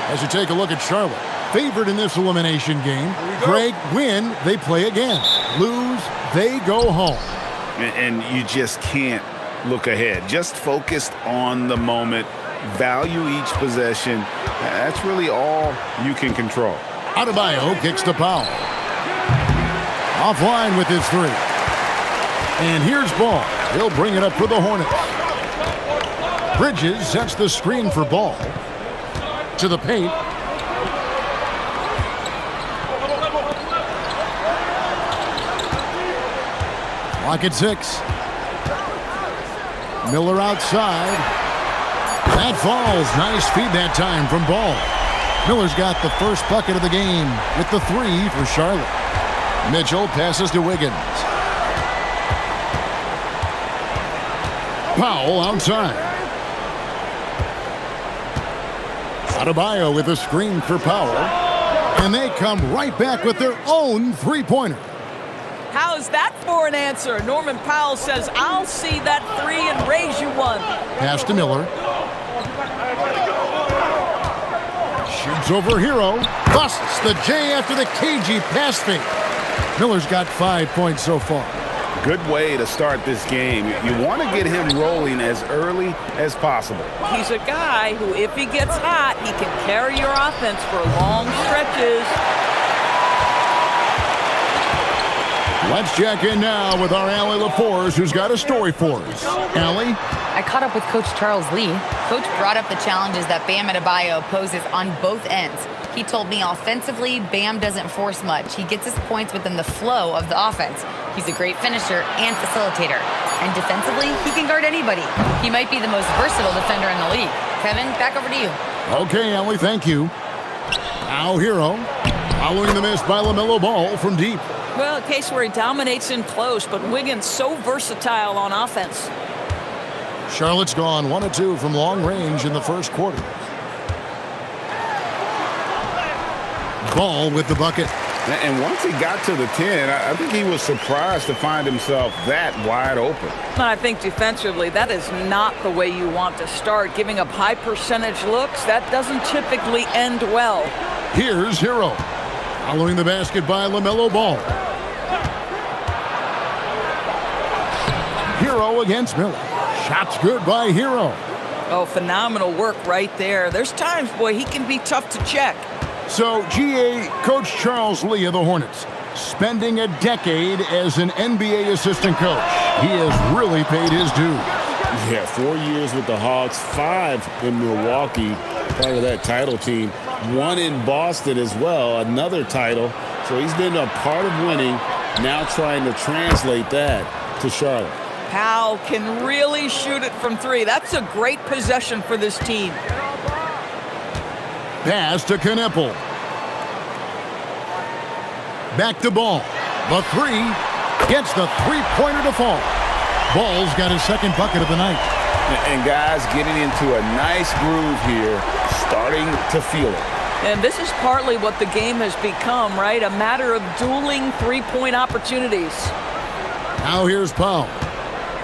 As you take a look at Charlotte, favored in this elimination game. Greg, win, they play again. Lose, they go home. And you just can't look ahead. Just focused on the moment. Value each possession. That's really all you can control. Adebayo kicks to Powell. Offline with his three. And here's Ball. He'll bring it up for the Hornets. Bridges sets the screen for Ball. To the paint. Clock at 6. Miller outside. That falls. Nice feed that time from Ball. Miller's got the first bucket of the game with the 3 for Charlotte. Mitchell passes to Wiggins. Powell outside. Adebayo with a screen for Powell. And they come right back with their own three-pointer. How's that for an answer? Norman Powell says, I'll see that 3 and raise you one. Pass to Miller. Shoots over Hero. Busts the J after the cagey pass fake. Miller's got 5 points so far. Good way to start this game. You want to get him rolling as early as possible. He's a guy who, if he gets hot, he can carry your offense for long stretches. Let's check in now with our Allie LaForce, who's got a story for us. Allie? I caught up with Coach Charles Lee. Coach brought up the challenges that Bam Adebayo poses on both ends. He told me offensively, Bam doesn't force much. He gets his points within the flow of the offense. He's a great finisher and facilitator. And defensively, he can guard anybody. He might be the most versatile defender in the league. Kevin, back over to you. Okay, Allie, thank you. Now Hero, following the miss by LaMelo Ball from deep. Well, a case where he dominates in close, but Wiggins so versatile on offense. Charlotte's gone 1 of 2 from long range in the first quarter. Ball with the bucket. And once he got to the 10, I think he was surprised to find himself that wide open. I think defensively, that is not the way you want to start. Giving up high percentage looks, that doesn't typically end well. Here's Hero. Following the basket by LaMelo Ball. Hero against Miller. Shots good by Hero. Oh, phenomenal work right there. There's times, boy, he can be tough to check. So, GA, Coach Charles Lee of the Hornets, spending a decade as an NBA assistant coach. He has really paid his dues. Yeah, 4 years with the Hawks, 5 in Milwaukee, part of that title team. 1 in Boston as well, another title. So he's been a part of winning, now trying to translate that to Charlotte. Powell can really shoot it from 3. That's a great possession for this team. Pass to Kneppel. Back to Ball. The 3 gets the three-pointer to fall. Ball's got his second bucket of the night. And guys getting into a nice groove here, starting to feel it. And this is partly what the game has become, right? A matter of dueling three-point opportunities. Now here's Powell.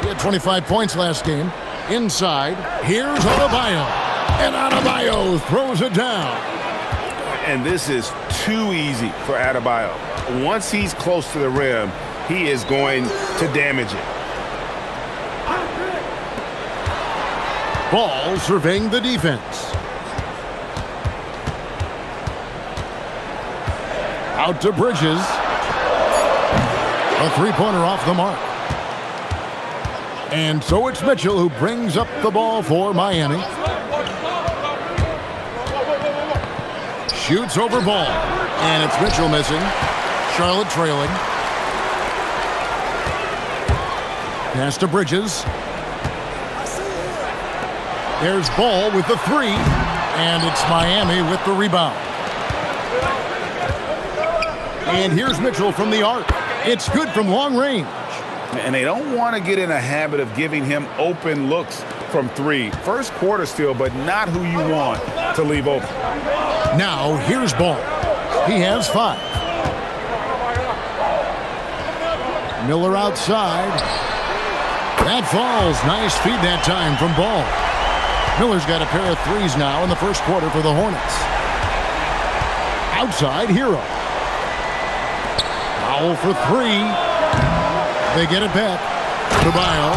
He had 25 points last game. Inside, here's Adebayo. And Adebayo throws it down. And this is too easy for Adebayo. Once he's close to the rim, he is going to damage it. Ball surveying the defense. Out to Bridges. A three-pointer off the mark. And so it's Mitchell who brings up the ball for Miami. Shoots over Ball. And it's Mitchell missing. Charlotte trailing. Pass to Bridges. There's Ball with the 3. And it's Miami with the rebound. And here's Mitchell from the arc. It's good from long range. And they don't want to get in a habit of giving him open looks from 3. First quarter still, but not who you want to leave open. Now here's Ball. He has 5. Miller outside. That falls. Nice feed that time from Ball. Miller's got a pair of 3s now in the first quarter for the Hornets. Outside Hero. Foul for three. They get it back. Adebayo.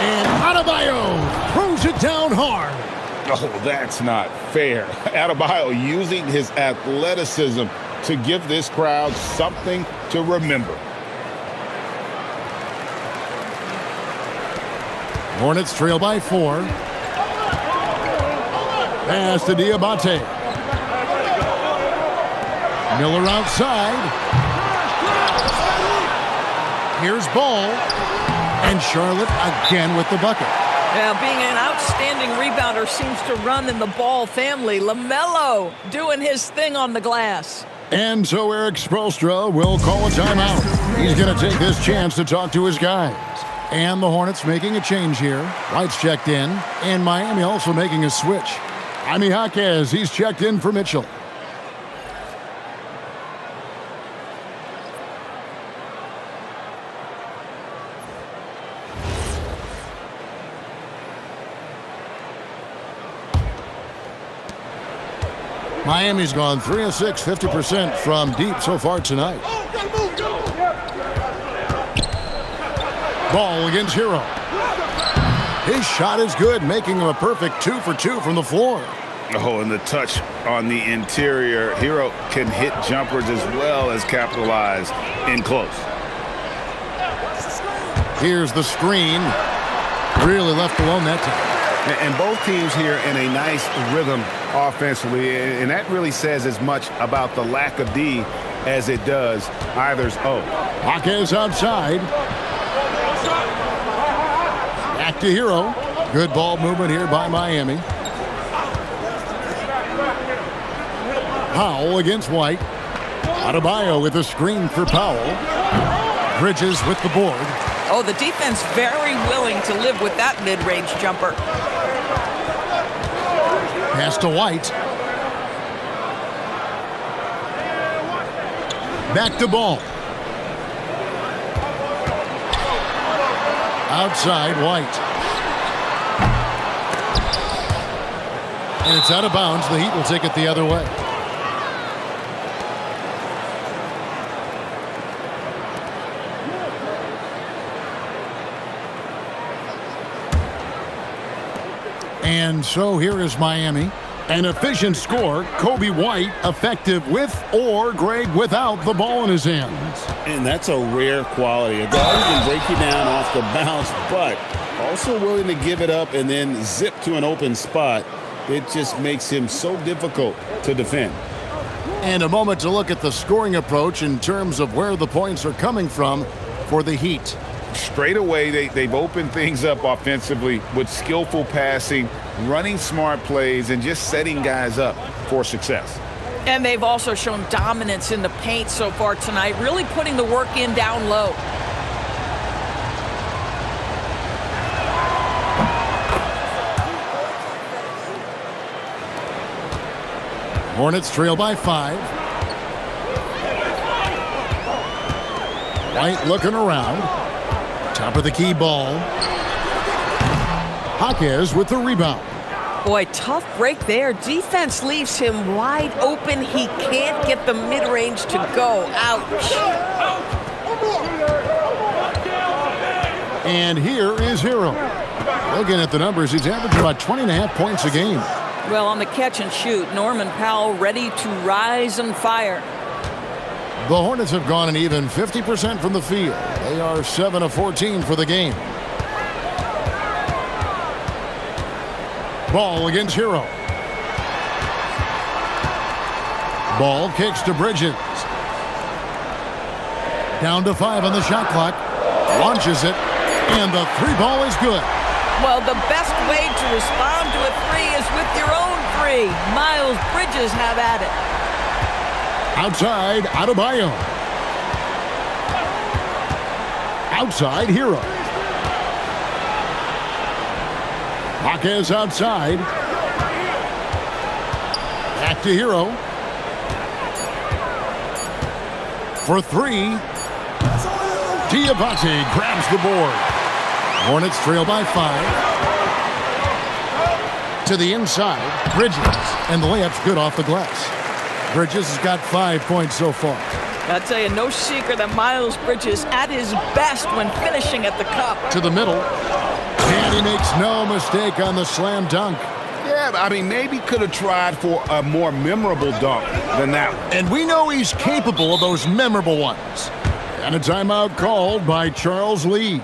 And Adebayo throws it down hard. Oh, that's not fair. Adebayo using his athleticism to give this crowd something to remember. Hornets trail by 4. Pass to Diabate. Miller outside. Here's Ball. And Charlotte again with the bucket. Yeah, being an outstanding rebounder seems to run in the Ball family. LaMelo doing his thing on the glass. And so Eric Spoelstra will call a timeout. He's going to take this chance to talk to his guys. And the Hornets making a change here. White's checked in. And Miami also making a switch. Jaime Jaquez, he's checked in for Mitchell. Miami's gone 3 of 6, 50% from deep so far tonight. Ball against Hero. His shot is good, making him a perfect 2 for 2 from the floor. Oh, and the touch on the interior. Hero can hit jumpers as well as capitalize in close. Here's the screen. Really left alone that time. And both teams here in a nice rhythm offensively, and that really says as much about the lack of D as it does either's O. Jaquez outside. Back to Hero. Good ball movement here by Miami. Powell against White. Adebayo with a screen for Powell. Bridges with the board. Oh, the defense very willing to live with that mid-range jumper. Pass to White. Back to Ball. Outside White. And it's out of bounds. The Heat will take it the other way. And so here is Miami. An efficient score. Kobe White effective with or Greg without the ball in his hands. And that's a rare quality. A guy who can break you down off the bounce, but also willing to give it up and then zip to an open spot. It just makes him so difficult to defend. And a moment to look at the scoring approach in terms of where the points are coming from for the Heat. Straight away, they've opened things up offensively with skillful passing, running smart plays, and just setting guys up for success. And they've also shown dominance in the paint so far tonight, really putting the work in down low. Hornets trail by 5. White looking around. Top of the key Ball. Jaquez with the rebound. Boy, tough break there. Defense leaves him wide open. He can't get the mid-range to go. Ouch. And here is Hero. Looking at the numbers, he's averaging about 20.5 points a game. Well, on the catch and shoot, Norman Powell ready to rise and fire. The Hornets have gone an even 50% from the field. They are 7 of 14 for the game. Ball against Hero. Ball kicks to Bridges. Down to 5 on the shot clock. Launches it. And the 3 ball is good. Well, the best way to respond to a 3 is with your own 3. Miles Bridges have at it. Outside, Adebayo. Outside, Hero. Jaquez outside. Back to Hero. For 3. Diabate grabs the board. Hornets trail by 5. To the inside, Bridges. And the layup's good off the glass. Bridges has got 5 points so far. I'll tell you, no secret that Miles Bridges at his best when finishing at the cup. To the middle. And he makes no mistake on the slam dunk. Yeah, I mean, maybe could have tried for a more memorable dunk than that one. And we know he's capable of those memorable ones. And a timeout called by Charles Lee.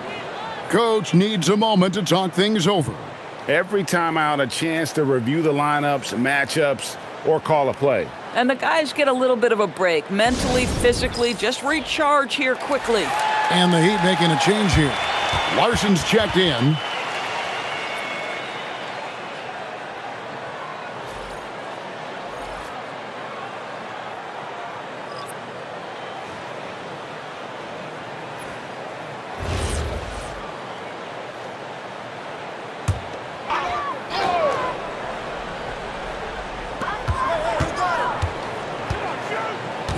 Coach needs a moment to talk things over. Every timeout, a chance to review the lineups, matchups, or call a play. And the guys get a little bit of a break. Mentally, physically, just recharge here quickly. And the Heat making a change here. Larson's checked in.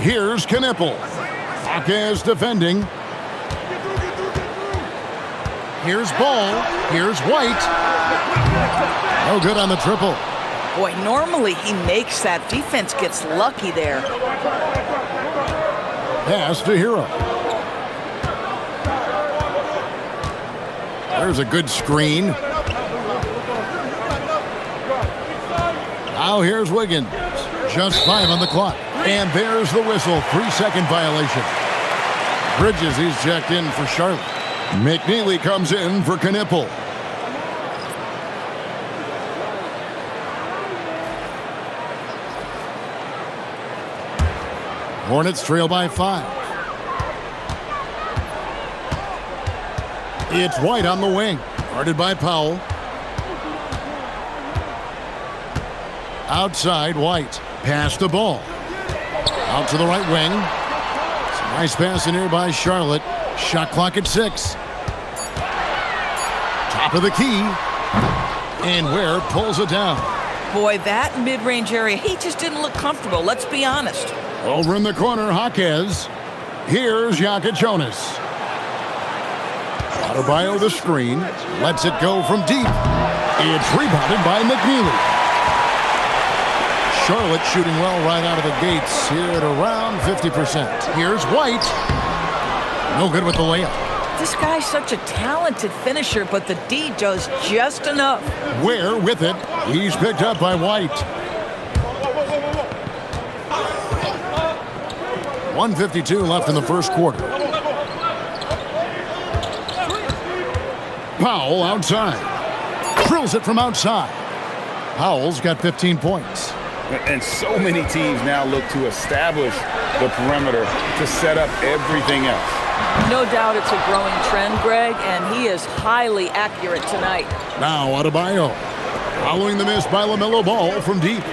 Here's Knippel. Hawkes defending. Here's Ball. Here's White. No good on the triple. Boy, normally he makes that. Defense gets lucky there. Pass to Hero. There's a good screen. Now here's Wiggins. Just 5 on the clock. And there's the whistle. 3-second violation. Bridges, he's checked in for Charlotte. McNeely comes in for Knippel. Hornets trail by 5. It's White on the wing. Guarded by Powell. Outside, White. Pass the ball. Out to the right wing. Some nice pass in here by Charlotte. Shot clock at 6. Top of the key. And Ware pulls it down. Boy, that mid-range area, he just didn't look comfortable. Let's be honest. Over in the corner, Hawkes. Here's Jonas. Adebayo the screen. Lets it go from deep. It's rebounded by McNeely. Charlotte shooting well right out of the gates here at around 50%. Here's White. No good with the layup. This guy's such a talented finisher, but the D does just enough. Ware with it. He's picked up by White. 1:52 left in the first quarter. Powell outside. Drills it from outside. Powell's got 15 points. And so many teams now look to establish the perimeter to set up everything else. No doubt it's a growing trend, Greg, and he is highly accurate tonight. Now Adebayo. Following the miss by LaMelo Ball from deep.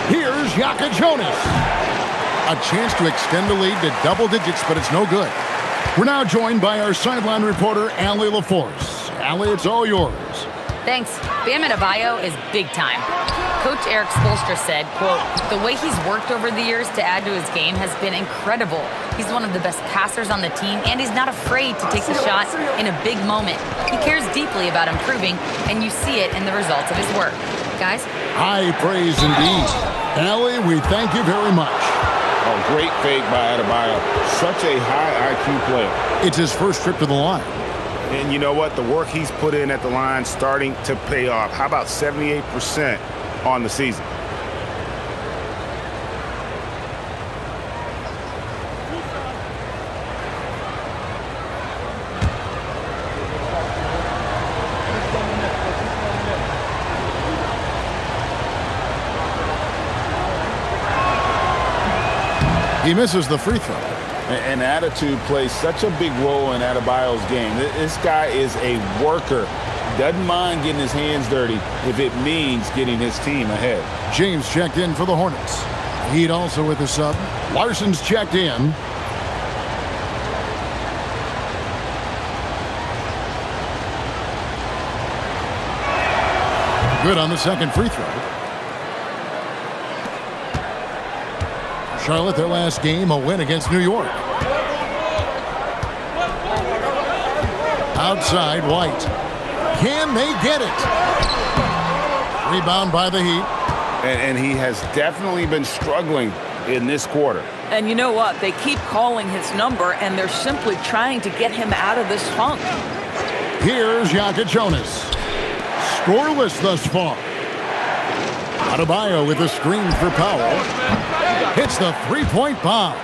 Here's Jonas. A chance to extend the lead to double digits, but it's no good. We're now joined by our sideline reporter, Allie LaForce. Allie, it's all yours. Thanks. Bam Adebayo is big time. Coach Eric Spoelstra said, quote, "The way he's worked over the years to add to his game has been incredible. He's one of the best passers on the team, and he's not afraid to take the shot in a big moment. He cares deeply about improving, and you see it in the results of his work." Guys? High praise indeed. Allie, we thank you very much. A great fake by Adebayo. Such a high IQ player. It's his first trip to the line. And you know what? The work he's put in at the line starting to pay off. How about 78% on the season? He misses the free throw. And attitude plays such a big role in Adebayo's game. This guy is a worker. Doesn't mind getting his hands dirty if it means getting his team ahead. James checked in for the Hornets. Heat also with the sub. Larson's checked in. Good on the second free throw. Charlotte, their last game, a win against New York. Outside, White. Can they get it? Rebound by the Heat. And he has definitely been struggling in this quarter. And you know what? They keep calling his number, and they're simply trying to get him out of this funk. Here's Jonas. Scoreless thus far. Adebayo with a screen for Powell. Hits the three-point bomb.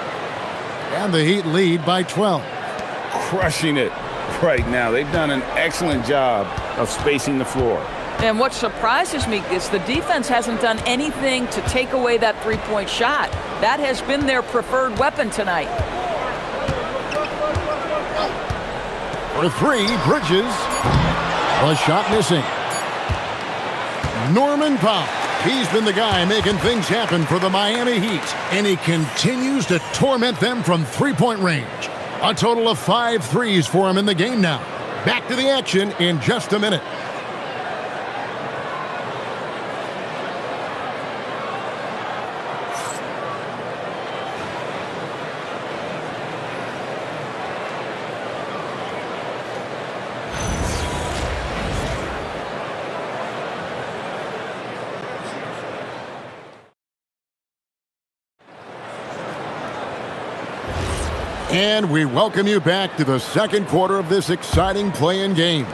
And the Heat lead by 12. Crushing it right now. They've done an excellent job of spacing the floor. And what surprises me is the defense hasn't done anything to take away that three-point shot. That has been their preferred weapon tonight. For three, Bridges. A shot missing. Norman Powell. He's been the guy making things happen for the Miami Heat, and he continues to torment them from three-point range. A total of 5 threes for him in the game now. Back to the action in just a minute. And we welcome you back to the second quarter of this exciting play-in game.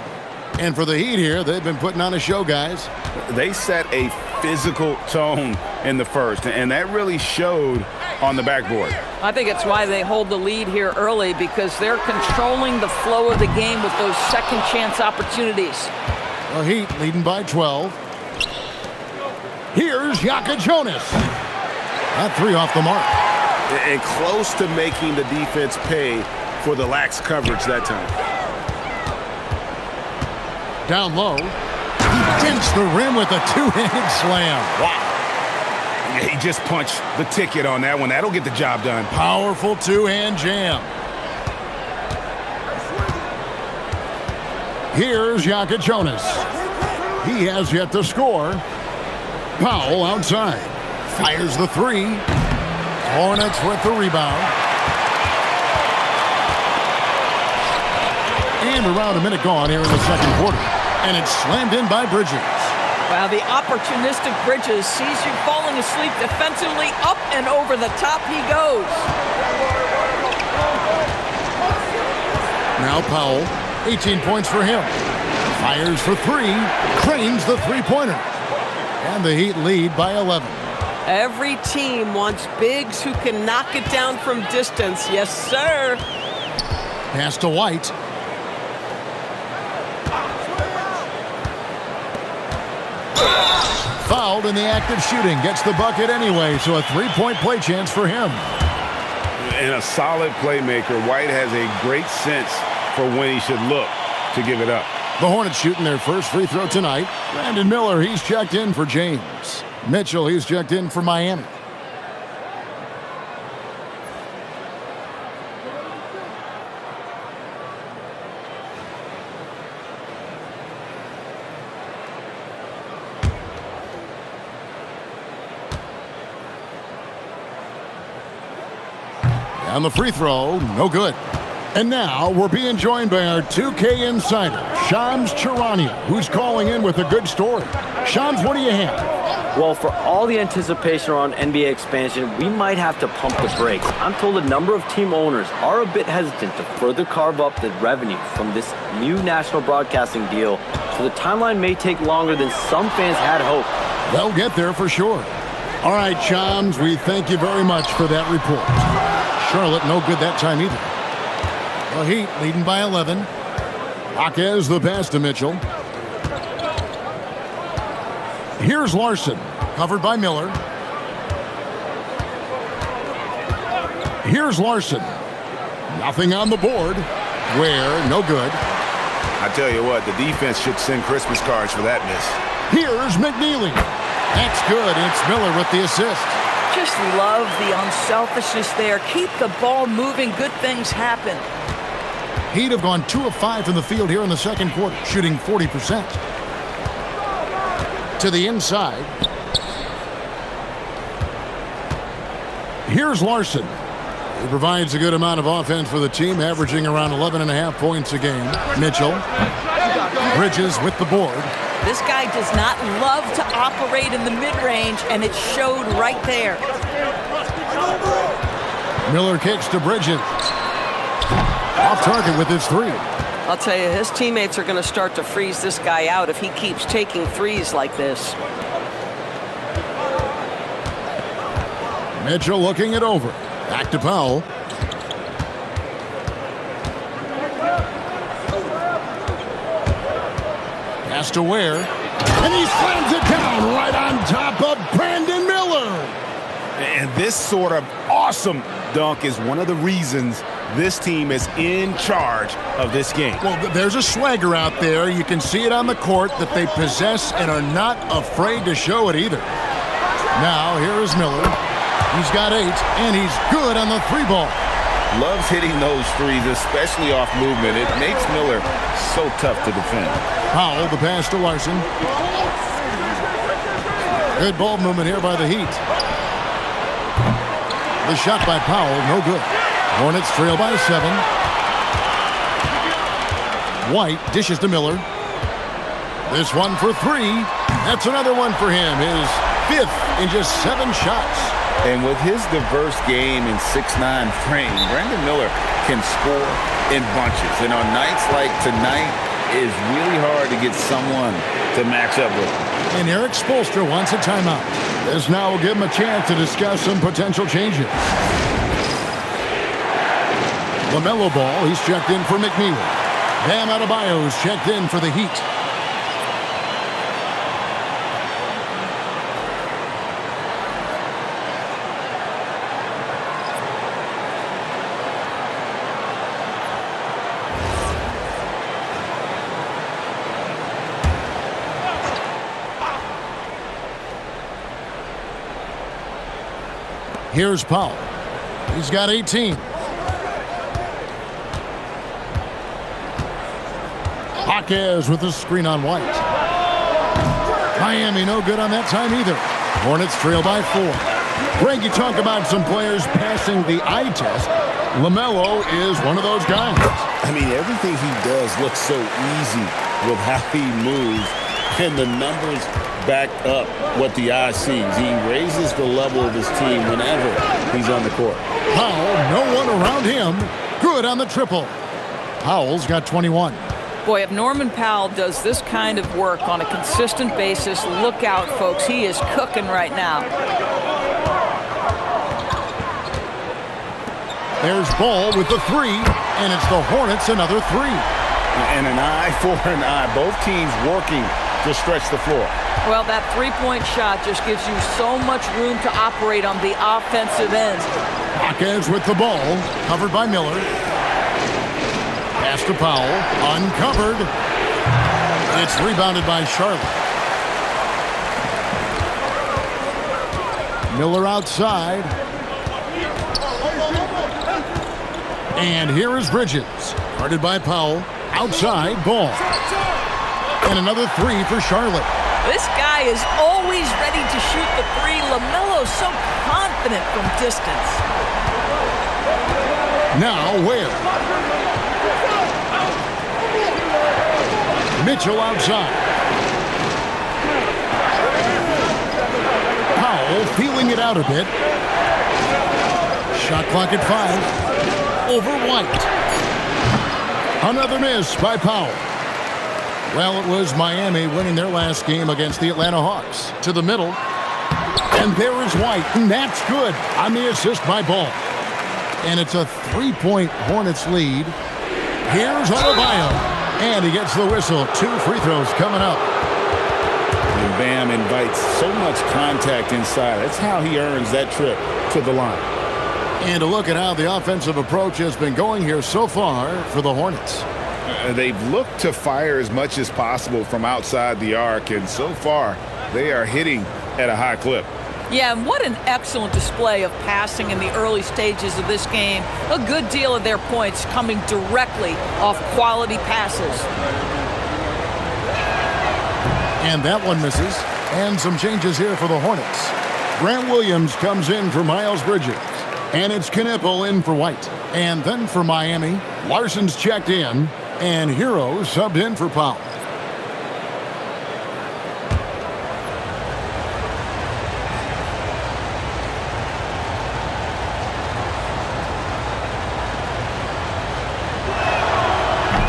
And for the Heat here, they've been putting on a show, guys. They set a physical tone in the first, and that really showed on the backboard. I think it's why they hold the lead here early, because they're controlling the flow of the game with those second chance opportunities. The Heat leading by 12. Here's Jonas. That three off the mark. And close to making the defense pay for the lax coverage that time. Down low. He dents the rim with a two-handed slam. Wow. Yeah, he just punched the ticket on that one. That'll get the job done. Powerful two-hand jam. Here's Jonas. He has yet to score. Powell outside. Fires the three. Hornets with the rebound. And around a minute gone here in the second quarter. And it's slammed in by Bridges. Wow, the opportunistic Bridges sees you falling asleep defensively. Up and over the top he goes. Now Powell, 18 points for him. Fires for three. Cranes the three-pointer. And the Heat lead by 11. Every team wants bigs who can knock it down from distance. Yes, sir. Pass to White. Fouled in the act of shooting. Gets the bucket anyway, so a three-point play chance for him. And a solid playmaker. White has a great sense for when he should look to give it up. The Hornets shooting their first free throw tonight. Brandon Miller, he's checked in for James. Mitchell, he's checked in for Miami. And the free throw, no good. And now we're being joined by our 2K insider, Shams Charania, who's calling in with a good story. Shams, what do you have? Well, for all the anticipation around NBA expansion, we might have to pump the brakes. I'm told a number of team owners are a bit hesitant to further carve up the revenue from this new national broadcasting deal, so the timeline may take longer than some fans had hoped. They'll get there for sure. All right, Shams, we thank you very much for that report. Charlotte, no good that time either. The Heat leading by 11. Jaquez the pass to Mitchell. Here's Larson, covered by Miller. Here's Larson. Nothing on the board. Ware, no good. I tell you what, the defense should send Christmas cards for that miss. Here's McNeely. That's good. It's Miller with the assist. Just love the unselfishness there. Keep the ball moving. Good things happen. Heat have gone 2 of 5 from the field here in the second quarter, shooting 40%. To the inside. Here's Larson. He provides a good amount of offense for the team, averaging around 11.5 points a game. Mitchell. Bridges with the board. This guy does not love to operate in the mid-range, and it showed right there. Miller kicks to Bridges. Off target with his three. I'll tell you, his teammates are going to start to freeze this guy out if he keeps taking threes like this. Mitchell looking it over. Back to Powell. Pass to Ware. And he slams it down right on top of Brandon Miller. And this sort of awesome dunk is one of the reasons this team is in charge of this game. Well, there's a swagger out there. You can see it on the court that they possess and are not afraid to show it either. Now, here is Miller. He's got 8, and he's good on the 3 ball. Loves hitting those threes, especially off movement. It makes Miller so tough to defend. Powell, the pass to Larson. Good ball movement here by the Heat. The shot by Powell, no good. Hornets trail by 7. White dishes to Miller. This one for 3. That's another one for him. His 5th in just 7 shots. And with his diverse game and 6'9" frame, Brandon Miller can score in bunches. And on nights like tonight, it's really hard to get someone to match up with. And Eric Spoelstra wants a timeout. This now will give him a chance to discuss some potential changes. LaMelo Ball, he's checked in for McNeil. Bam Adebayo's checked in for the Heat. Here's Powell. He's got 18. Jaquez with the screen on White. Miami no good on that time either. Hornets trail by 4. Greg, you talk about some players passing the eye test. LaMelo is one of those guys. I mean, everything he does looks so easy with how he moves, and the numbers back up what the eye sees. He raises the level of his team whenever he's on the court. Powell, no one around him. Good on the triple. Powell's got 21. Boy, if Norman Powell does this kind of work on a consistent basis, look out, folks. He is cooking right now. There's Ball with the 3, and it's the Hornets another 3. And an eye for an eye. Both teams working to stretch the floor. Well, that 3-point shot just gives you so much room to operate on the offensive end. Jaquez with the ball, covered by Miller. Pass to Powell, uncovered. It's rebounded by Charlotte. Miller outside. And here is Bridges, guarded by Powell. Outside, Ball. And another 3 for Charlotte. This guy is always ready to shoot the 3. LaMelo's so confident from distance. Now Ware. Mitchell outside. Powell feeling it out a bit. Shot clock at 5. Over White. Another miss by Powell. Well, it was Miami winning their last game against the Atlanta Hawks. To the middle. And there is White. And that's good on the assist by Ball. And it's a 3-point Hornets lead. Here's Adebayo. And he gets the whistle. 2 free throws coming up. And Bam invites so much contact inside. That's how he earns that trip to the line. And a look at how the offensive approach has been going here so far for the Hornets. They've looked to fire as much as possible from outside the arc, and so far they are hitting at a high clip. Yeah, and what an excellent display of passing in the early stages of this game. A good deal of their points coming directly off quality passes. And that one misses. And some changes here for the Hornets. Grant Williams comes in for Miles Bridges. And it's Knipple in for White. And then for Miami, Larson's checked in. And Hero subbed in for Powell.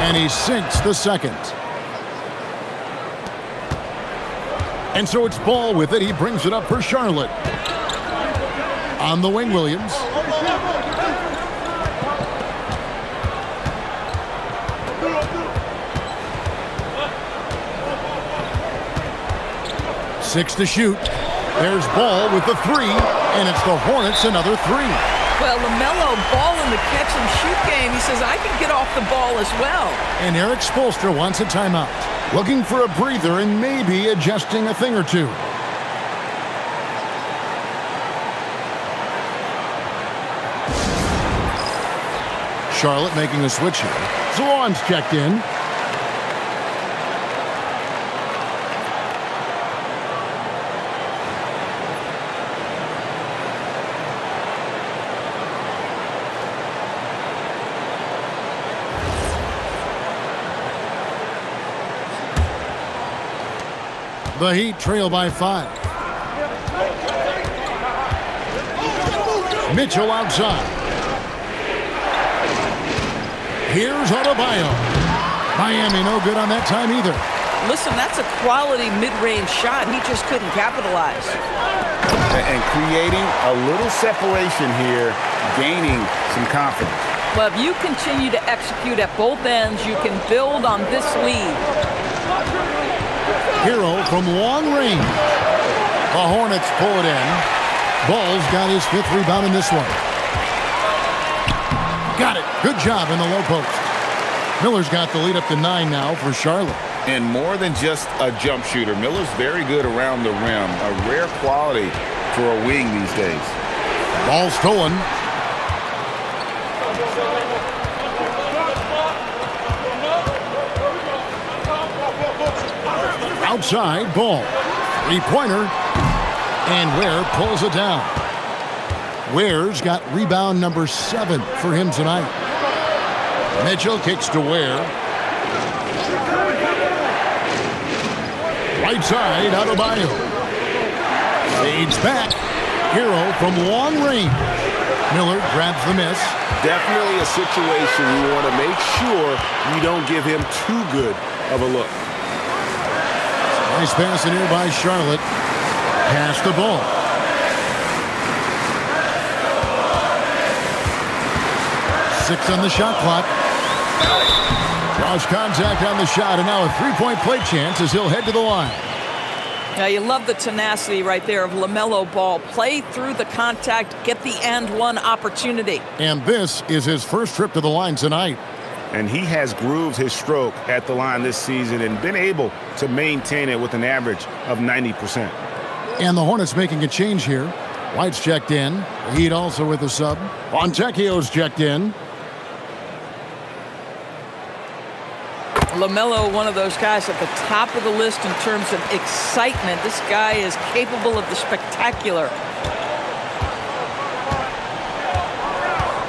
And he sinks the second. And so it's Ball with it. He brings it up for Charlotte. On the wing, Williams. Six to shoot. There's Ball with the three, and it's the Hornets another three. Well, LaMelo Ball in the catch-and-shoot game, he says, I can get off the ball as well. And Eric Spoelstra wants a timeout. Looking for a breather and maybe adjusting a thing or two. Charlotte making a switch here. Zalon's checked in. The Heat trail by 5. Mitchell outside. Here's Adebayo. Miami no good on that time either. Listen, that's a quality mid-range shot. He just couldn't capitalize. And creating a little separation here, gaining some confidence. Well, if you continue to execute at both ends, you can build on this lead. Hero from long range. The Hornets pull it in. Ball's got his 5th rebound in this one. Got it. Good job in the low post. Miller's got the lead up to 9 now for Charlotte. And more than just a jump shooter, Miller's very good around the rim. A rare quality for a wing these days. Ball stolen. Outside, Ball. Three-pointer. And Ware pulls it down. Ware's got rebound number 7 for him tonight. Mitchell kicks to Ware. Right side, Adebayo. Fades back. Hero from long range. Miller grabs the miss. Definitely a situation you want to make sure you don't give him too good of a look. Nice pass in here by Charlotte. Pass the ball. Six on the shot clock. Draws contact on the shot, and now a three-point play chance as he'll head to the line. Now, you love the tenacity right there of LaMelo Ball. Play through the contact, get the and one opportunity. And this is his first trip to the line tonight. And he has grooved his stroke at the line this season and been able to maintain it with an average of 90%. And the Hornets making a change here. White's checked in. The Heat also with a sub. Fontecchio's checked in. LaMelo, one of those guys at the top of the list in terms of excitement. This guy is capable of the spectacular.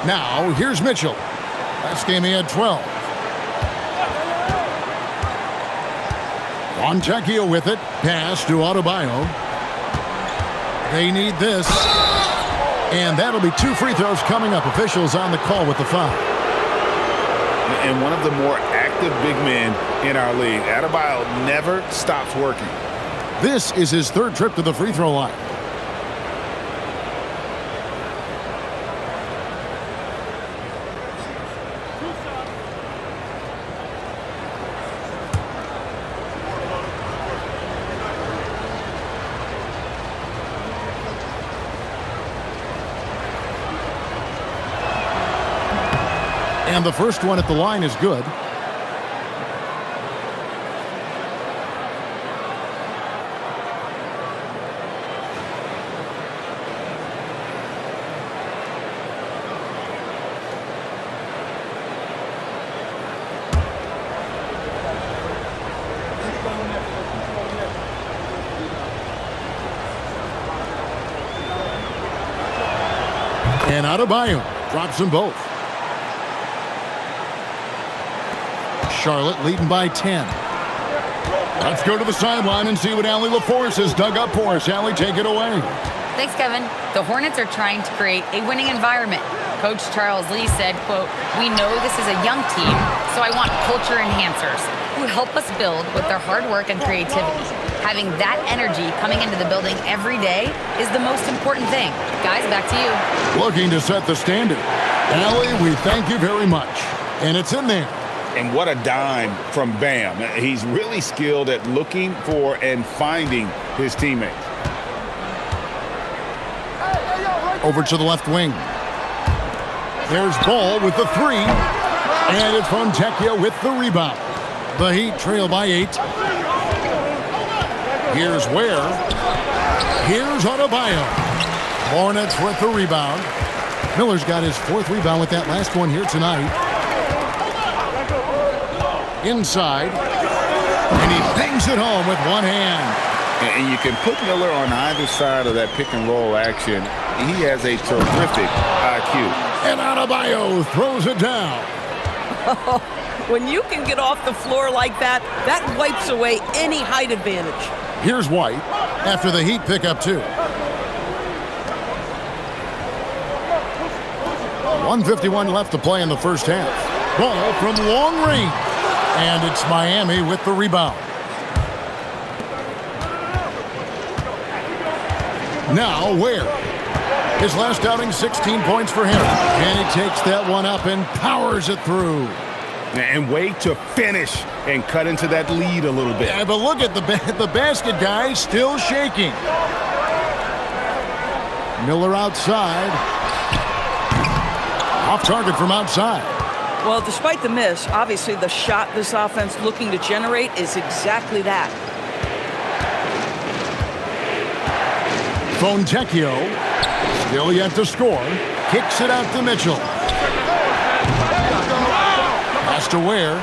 Now, here's Mitchell. Last game he had 12. Fontecchio with it. Pass to Adebayo. They need this. And that'll be 2 free throws coming up. Officials on the call with the foul. And one of the more active big men in our league. Adebayo never stops working. This is his 3rd trip to the free throw line. And the first one at the line is good. And Adebayo drops them both. Charlotte leading by 10. Let's go to the sideline and see what Allie LaForce has dug up for us. Allie, take it away. Thanks, Kevin. The Hornets are trying to create a winning environment. Coach Charles Lee said, quote, "We know this is a young team, so I want culture enhancers who help us build with their hard work and creativity. Having that energy coming into the building every day is the most important thing." Guys, back to you. Looking to set the standard. Allie, we thank you very much. And it's in there. And what a dime from Bam. He's really skilled at looking for and finding his teammates. Over to the left wing. There's Ball with the three. And it's Fontecchio with the rebound. The Heat trail by 8. Here's Ware. Here's Adebayo. Hornets with the rebound. Miller's got his 4th rebound with that last one here tonight. Inside. And he bangs it home with one hand. And you can put Miller on either side of that pick and roll action. He has a terrific IQ. And Adebayo throws it down. When you can get off the floor like that, that wipes away any height advantage. Here's White after the Heat pick up 2. 1:51 left to play in the first half. Ball from long range. And it's Miami with the rebound. Now Ware. His last outing, 16 points for him. And he takes that one up and powers it through. And wait to finish and cut into that lead a little bit. Yeah, but look at the basket, guys, still shaking. Miller outside. Off target from outside. Well, despite the miss, obviously the shot this offense looking to generate is exactly that. Fontecchio, still yet to score, kicks it out to Mitchell. Pass to Ware.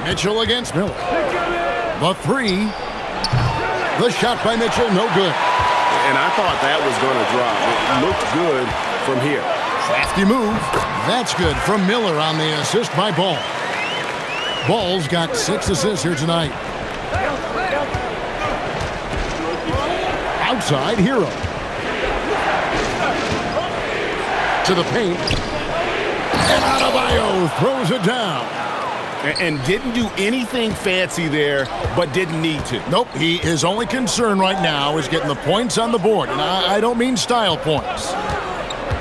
Mitchell against Miller. The three. The shot by Mitchell, no good. And I thought that was going to drop. It looked good from here. Crafty move. That's good from Miller on the assist by Ball. Ball's got 6 assists here tonight. Outside, Hero. To the paint. And Adebayo throws it down. And didn't do anything fancy there, but didn't need to. Nope, his only concern right now is getting the points on the board. And I don't mean style points.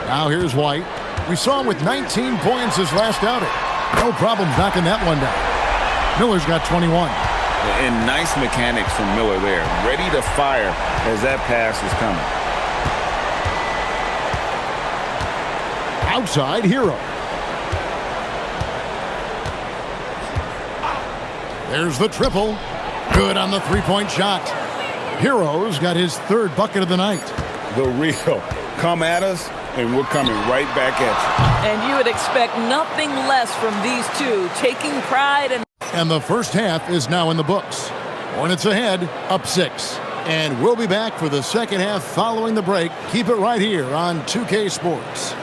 Now here's White. We saw him with 19 points his last outing. No problems knocking that one down. Miller's got 21. And nice mechanics from Miller there. Ready to fire as that pass is coming. Outside, Hero. There's the triple. Good on the three-point shot. Hero's got his 3rd bucket of the night. The real. Come at us, and we're coming right back at you. And you would expect nothing less from these two, taking pride in. And the first half is now in the books. Hornets ahead, up 6. And we'll be back for the second half following the break. Keep it right here on 2K Sports.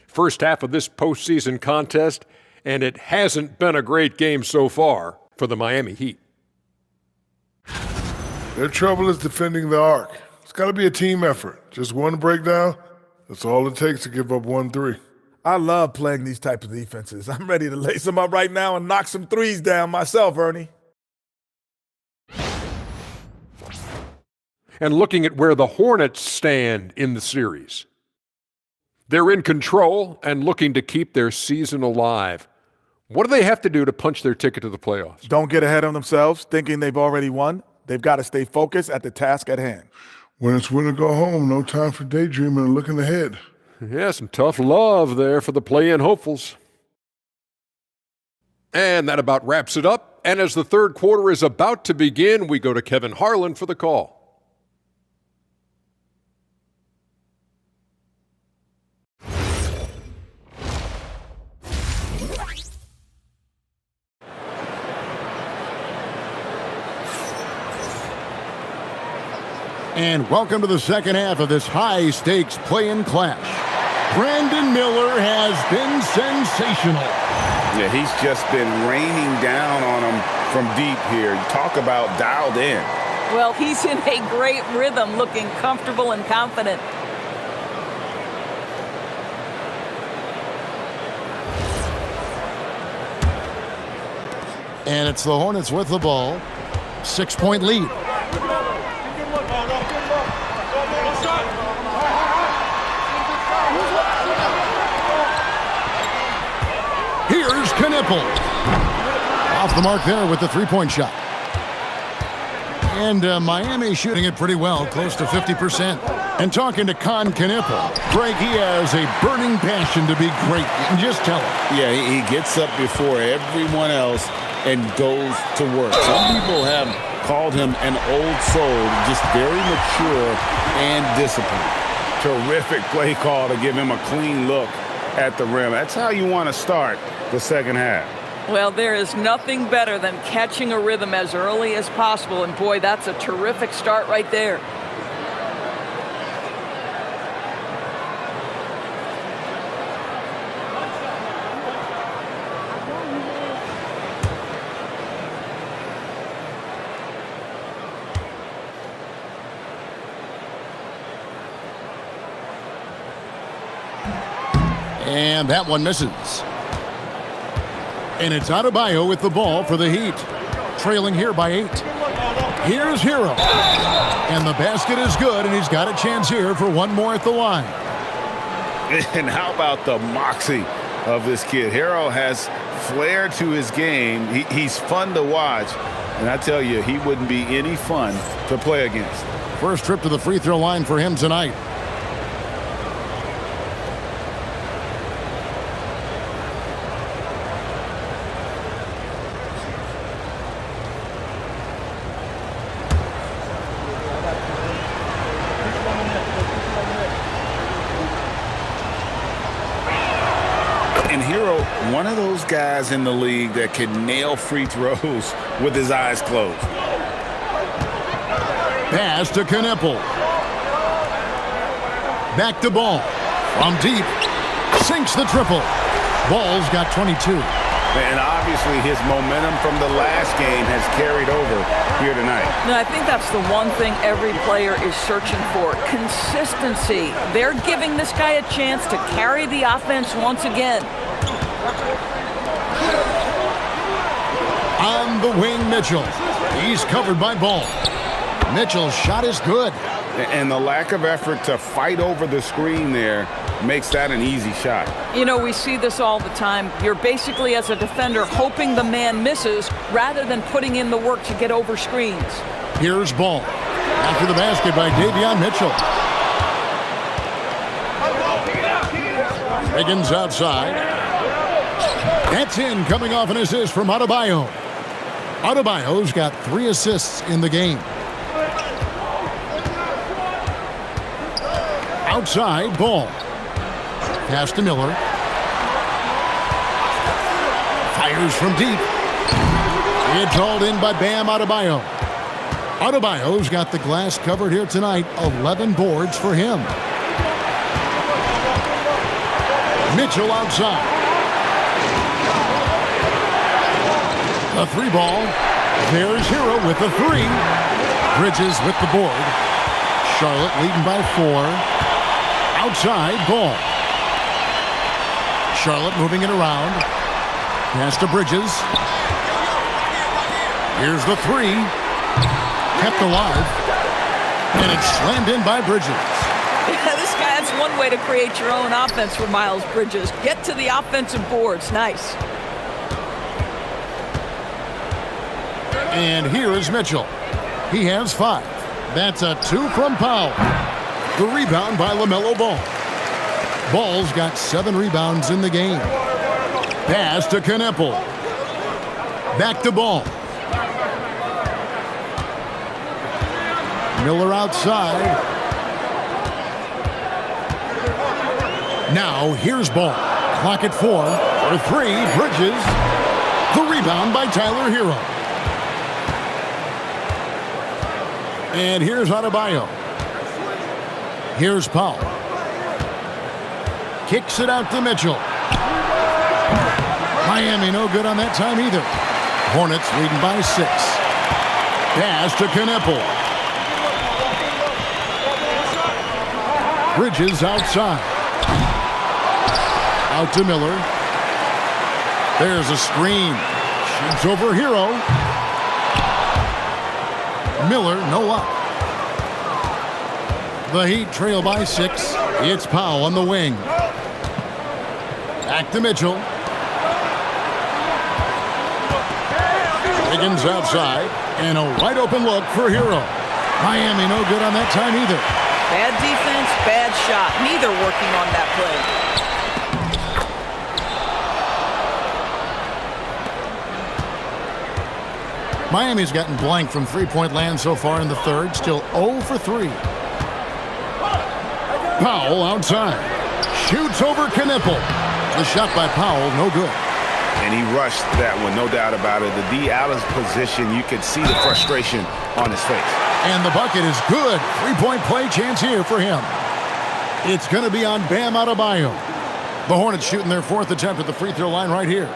First half of this postseason contest, and it hasn't been a great game so far for the Miami Heat. Their trouble is defending the arc. It's got to be a team effort. Just one breakdown, that's all it takes to give up 1-3. I love playing these types of defenses. I'm ready to lace them up right now and knock some threes down myself, Ernie. And looking at where the Hornets stand in the series. They're in control and looking to keep their season alive. What do they have to do to punch their ticket to the playoffs? Don't get ahead of themselves thinking they've already won. They've got to stay focused at the task at hand. When it's win or go home, no time for daydreaming and looking ahead. Yeah, some tough love there for the play-in hopefuls. And that about wraps it up. And as the third quarter is about to begin, we go to Kevin Harlan for the call. And welcome to the second half of this high-stakes play-in clash. Brandon Miller has been sensational. Yeah, he's just been raining down on him from deep here. Talk about dialed in. Well, he's in a great rhythm, looking comfortable and confident. And it's the Hornets with the ball. 6-point lead. Here's Knippel. Off the mark there with the three-point shot. And Miami shooting it pretty well, close to 50%. And talking to Knippel, Greg, he has a burning passion to be great. You can just tell him. Yeah, he gets up before everyone else and goes to work. Some people have called him an old soul, just very mature and disciplined. Terrific play call to give him a clean look at the rim. That's how you want to start the second half. Well, there is nothing better than catching a rhythm as early as possible. And boy, that's a terrific start right there. And that one misses. And it's Adebayo with the ball for the Heat. Trailing here by 8. Here's Hero. And the basket is good, and he's got a chance here for one more at the line. And how about the moxie of this kid? Hero has flair to his game. He's fun to watch. And I tell you, he wouldn't be any fun to play against. First trip to the free throw line for him tonight. And Hero, one of those guys in the league that can nail free throws with his eyes closed. Pass to Knippel. Back to Ball. From deep. Sinks the triple. Ball's got 22. And obviously his momentum from the last game has carried over here tonight. Now, I think that's the one thing every player is searching for. Consistency. They're giving this guy a chance to carry the offense once again. On the wing, Mitchell. He's covered by Ball. Mitchell's shot is good. And the lack of effort to fight over the screen there makes that an easy shot. You know, we see this all the time. You're basically, as a defender, hoping the man misses rather than putting in the work to get over screens. Here's Ball. After the basket by Davion Mitchell. Higgins outside. That's in, coming off an assist from Adebayo. Adebayo's got 3 assists in the game. Outside, Ball. Pass to Miller. Fires from deep. It's hauled in by Bam Adebayo. Adebayo's got the glass covered here tonight. 11 boards for him. Mitchell outside. A 3 ball. There's Hero with the 3. Bridges with the board. Charlotte leading by 4. Outside, Ball. Charlotte moving it around. Pass to Bridges. Here's the 3. Kept alive. And it's slammed in by Bridges. Yeah, this guy, that's one way to create your own offense for Miles Bridges. Get to the offensive boards. Nice. And here is Mitchell. He has 5. That's a 2 from Powell. The rebound by LaMelo Ball. Ball's got 7 rebounds in the game. Pass to Knippel. Back to Ball. Miller outside. Now here's Ball. Clock at 4 for 3. Bridges. The rebound by Tyler Hero. And here's Adebayo. Here's Powell. Kicks it out to Mitchell. Miami no good on that time either. Hornets leading by 6. Pass to Kneppel. Bridges outside. Out to Miller. There's a screen. Shoots over Hero. Miller, no up. The Heat trail by 6. It's Powell on the wing. Back to Mitchell. Higgins outside. And a wide open look for Hero. Miami no good on that time either. Bad defense, bad shot. Neither working on that play. Miami's gotten blank from three-point land so far in the third. Still 0 for 3. Powell outside. Shoots over Kneppel. The shot by Powell, no good. And he rushed that one, no doubt about it. The D out of position, you could see the frustration on his face. And the bucket is good. Three-point play chance here for him. It's going to be on Bam Adebayo. The Hornets shooting their 4th attempt at the free throw line right here.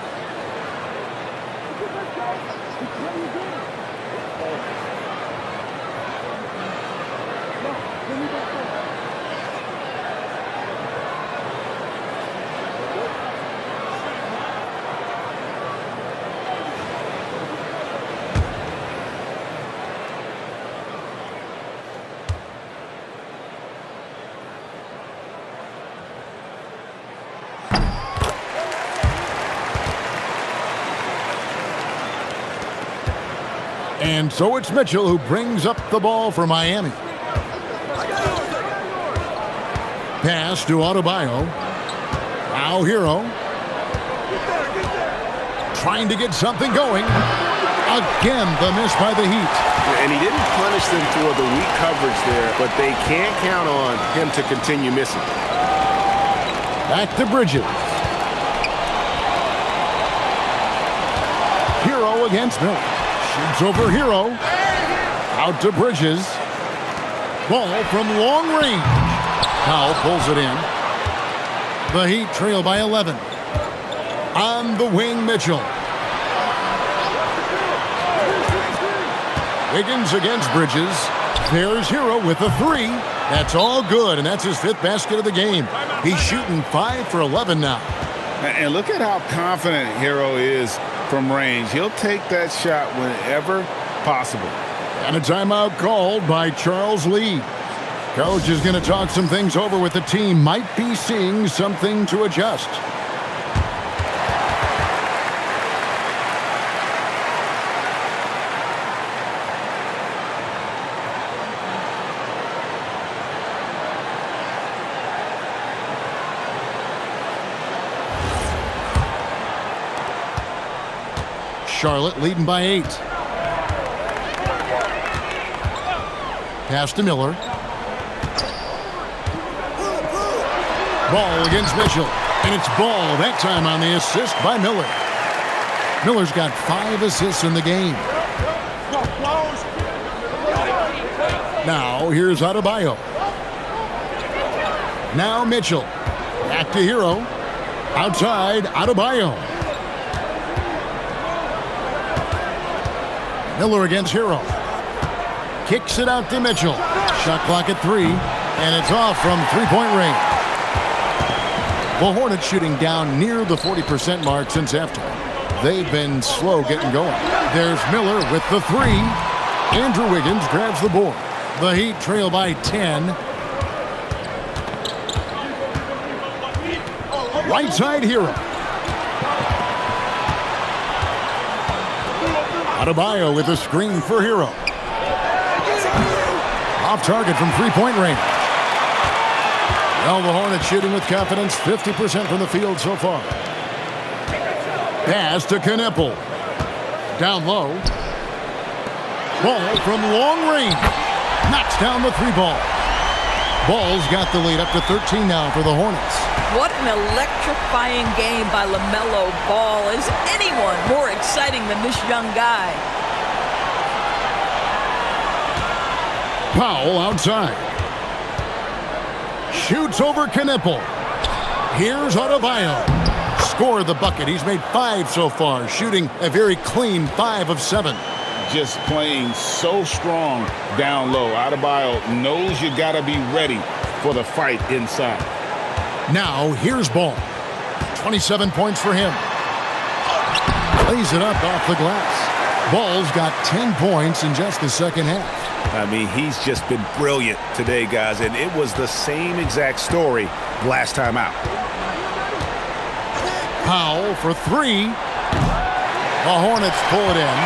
And so it's Mitchell who brings up the ball for Miami. Pass to Adebayo. Now Hero. Trying to get something going. Again, the miss by the Heat. And he didn't punish them for the weak coverage there, but they can't count on him to continue missing. Back to Bridges. Hero against Miller. Shoots over Hero. Out to Bridges. Ball from long range. Powell pulls it in. The Heat trail by 11. On the wing, Mitchell. Higgins against Bridges. There's Hero with a 3. That's all good, and that's his 5th basket of the game. He's shooting 5 for 11 now. And look at how confident Hero is from range. He'll take that shot whenever possible. And a timeout called by Charles Lee. Coach is going to talk some things over with the team. Might be seeing something to adjust. Charlotte leading by 8. Pass to Miller. Ball against Mitchell. And it's Ball that time on the assist by Miller. Miller's got 5 assists in the game. Now here's Adebayo. Now Mitchell. Back to Hero. Outside, Adebayo. Miller against Hero. Kicks it out to Mitchell. Shot clock at 3, and it's off from three-point range. The Hornets shooting down near the 40% mark since halftime. They've been slow getting going. There's Miller with the 3. Andrew Wiggins grabs the board. The Heat trail by 10. Right side Hero. Adebayo with a screen for Hero. Off target from three-point range. Well, the Hornets shooting with confidence, 50% from the field so far. Pass to Kneppel. Down low. Ball from long range. Knocks down the 3-ball. Ball's got the lead up to 13 now for the Hornets. What an electrifying game by LaMelo Ball. Is anyone more exciting than this young guy? Powell outside. Shoots over Knipple. Here's Adebayo. Score the bucket. He's made 5 so far, shooting a very clean 5 of 7. Just playing so strong down low. Adebayo knows you got to be ready for the fight inside. Now, here's Ball. 27 points for him. Lays it up off the glass. Ball's got 10 points in just the second half. I mean, he's just been brilliant today, guys, and it was the same exact story last time out. Powell for 3. The Hornets pull it in.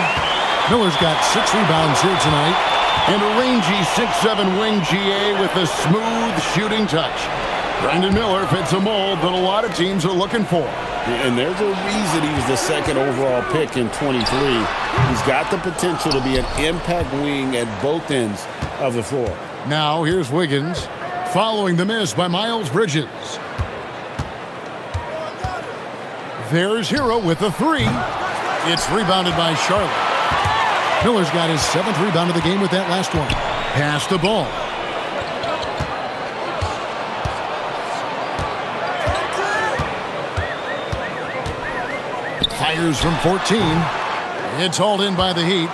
Miller's got 6 rebounds here tonight. And a rangy 6'7" wing GA with a smooth shooting touch. Brandon Miller fits a mold that a lot of teams are looking for. And there's a reason he was the second overall pick in 23. He's got the potential to be an impact wing at both ends of the floor. Now here's Wiggins following the miss by Miles Bridges. There's Hero with a 3. It's rebounded by Charlotte. Miller's got his 7th rebound of the game with that last one. Pass the ball. Fires from 14. It's hauled in by the Heat.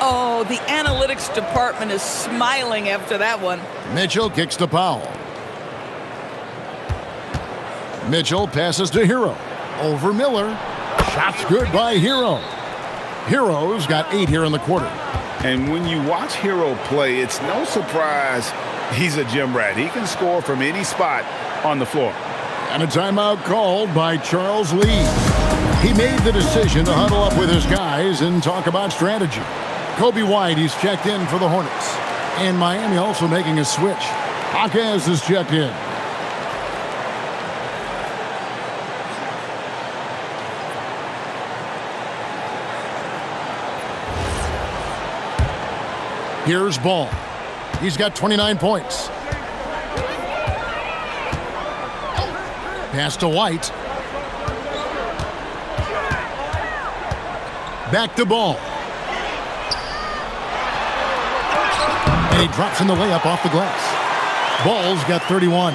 Oh, the analytics department is smiling after that one. Mitchell kicks to Powell. Mitchell passes to Hero. Over Miller. Shots good by Hero. Hero's got 8 here in the quarter. And when you watch Hero play, it's no surprise he's a gym rat. He can score from any spot on the floor. And a timeout called by Charles Lee. He made the decision to huddle up with his guys and talk about strategy. Kobe White, he's checked in for the Hornets. And Miami also making a switch. Jaquez is checked in. Here's Ball. He's got 29 points. Pass to White. Back to Ball. And he drops in the layup off the glass. Ball's got 31.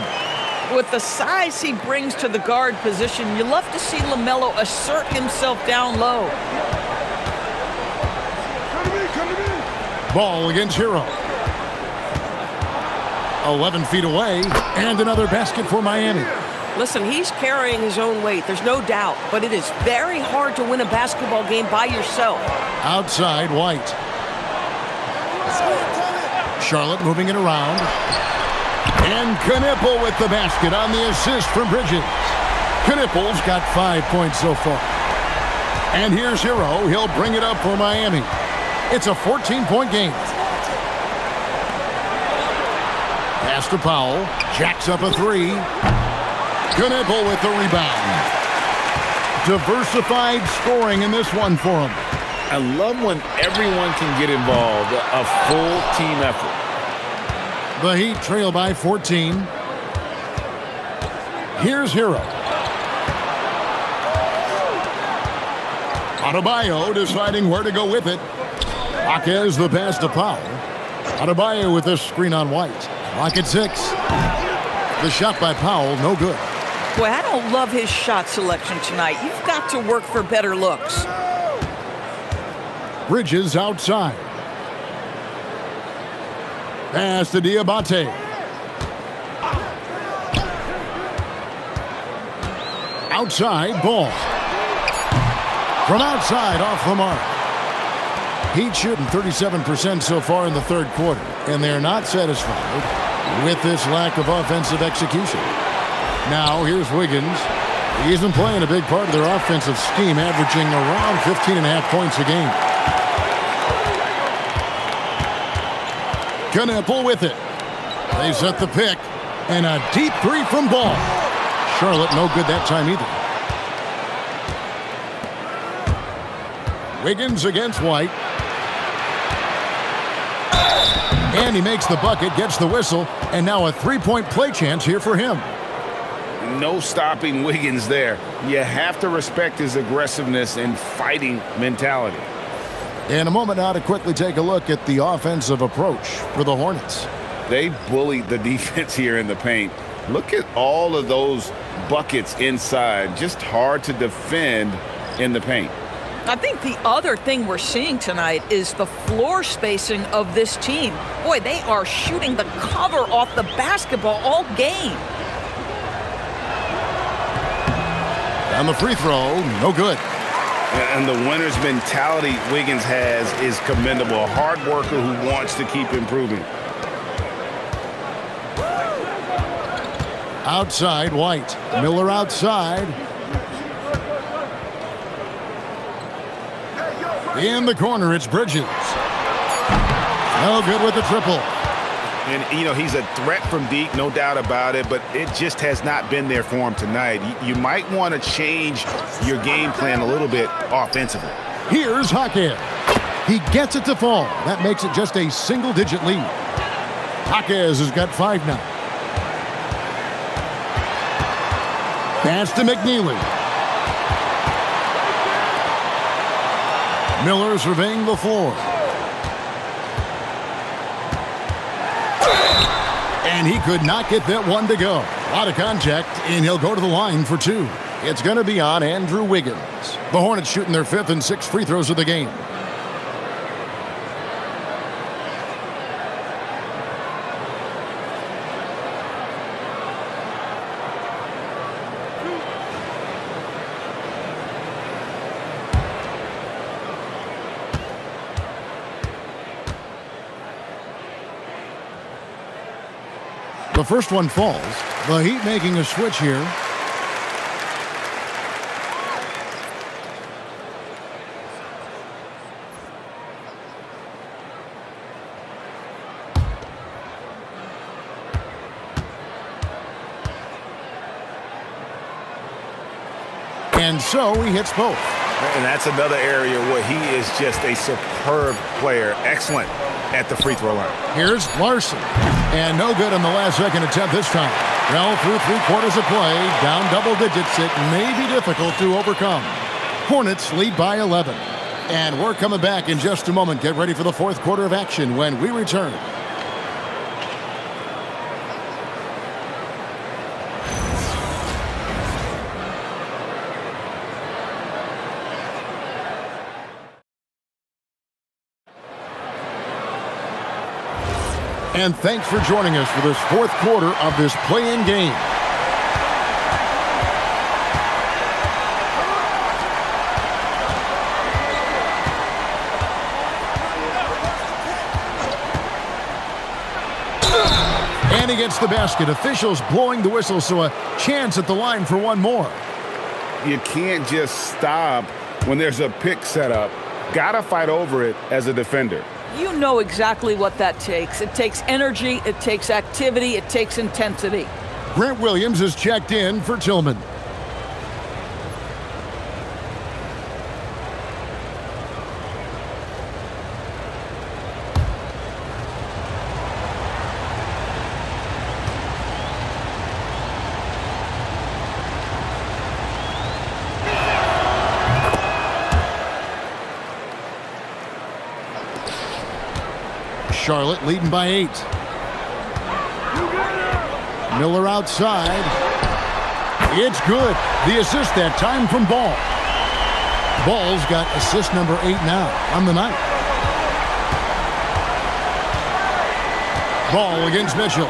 With the size he brings to the guard position, you love to see LaMelo assert himself down low. Ball against Hero. 11 feet away, and another basket for Miami. Listen, he's carrying his own weight, there's no doubt, but it is very hard to win a basketball game by yourself. Outside, White. Charlotte moving it around. And Knipple with the basket on the assist from Bridges. Knipple's got 5 points so far. And here's Hero. He'll bring it up for Miami. It's a 14-point game. Pass to Powell. Jacks up a 3. Knipple with the rebound. Diversified scoring in this one for him. I love when everyone can get involved, a full team effort. The Heat trail by 14. Here's Hero. Adebayo deciding where to go with it. Jaquez the pass to Powell. Adebayo with this screen on White. Clock at 6. The shot by Powell, no good. Boy, I don't love his shot selection tonight. You've got to work for better looks. Bridges outside. Pass to Diabate. Outside, Ball. From outside, off the mark. Heat shooting 37% so far in the third quarter, and they're not satisfied with this lack of offensive execution. Now, here's Wiggins. He isn't playing a big part of their offensive scheme, averaging around 15.5 points a game. Knipple with it. They set the pick, and a deep 3 from Ball. Charlotte no good that time either. Wiggins against White. And he makes the bucket, gets the whistle, and now a 3-point play chance here for him. No stopping Wiggins there. You have to respect his aggressiveness and fighting mentality. In a moment now to quickly take a look at the offensive approach for the Hornets. They bullied the defense here in the paint. Look at all of those buckets inside. Just hard to defend in the paint. I think the other thing we're seeing tonight is the floor spacing of this team. Boy, they are shooting the cover off the basketball all game. And the free throw, no good. And the winner's mentality Wiggins has is commendable. A hard worker who wants to keep improving. Outside, White. Miller outside. In the corner, it's Bridges. No good with the triple. And, you know, he's a threat from deep, no doubt about it, but it just has not been there for him tonight. You might want to change your game plan a little bit offensively. Here's Jaquez. He gets it to fall. That makes it just a single-digit lead. Jaquez has got 5 now. Pass to McNeely. Miller surveying the floor. And he could not get that one to go. A lot of contact, and he'll go to the line for 2. It's going to be on Andrew Wiggins. The Hornets shooting their 5th and 6th free throws of the game. The first one falls. The Heat making a switch here. And so he hits both. And that's another area where he is just a superb player. Excellent at the free throw line. Here's Larson. And no good on the last second attempt this time. Well, through 3 quarters of play, down double digits, it may be difficult to overcome. Hornets lead by 11. And we're coming back in just a moment. Get ready for the 4th quarter of action when we return. And thanks for joining us for this 4th quarter of this play-in game. And he gets the basket. Officials blowing the whistle, so a chance at the line for one more. You can't just stop when there's a pick set up. Gotta fight over it as a defender. You know exactly what that takes. It takes energy, it takes activity, it takes intensity. Grant Williams is checked in for Tillman. Charlotte leading by 8. Miller outside. It's good. The assist that time from Ball. Ball's got assist number 8 now on the night. Ball against Mitchell.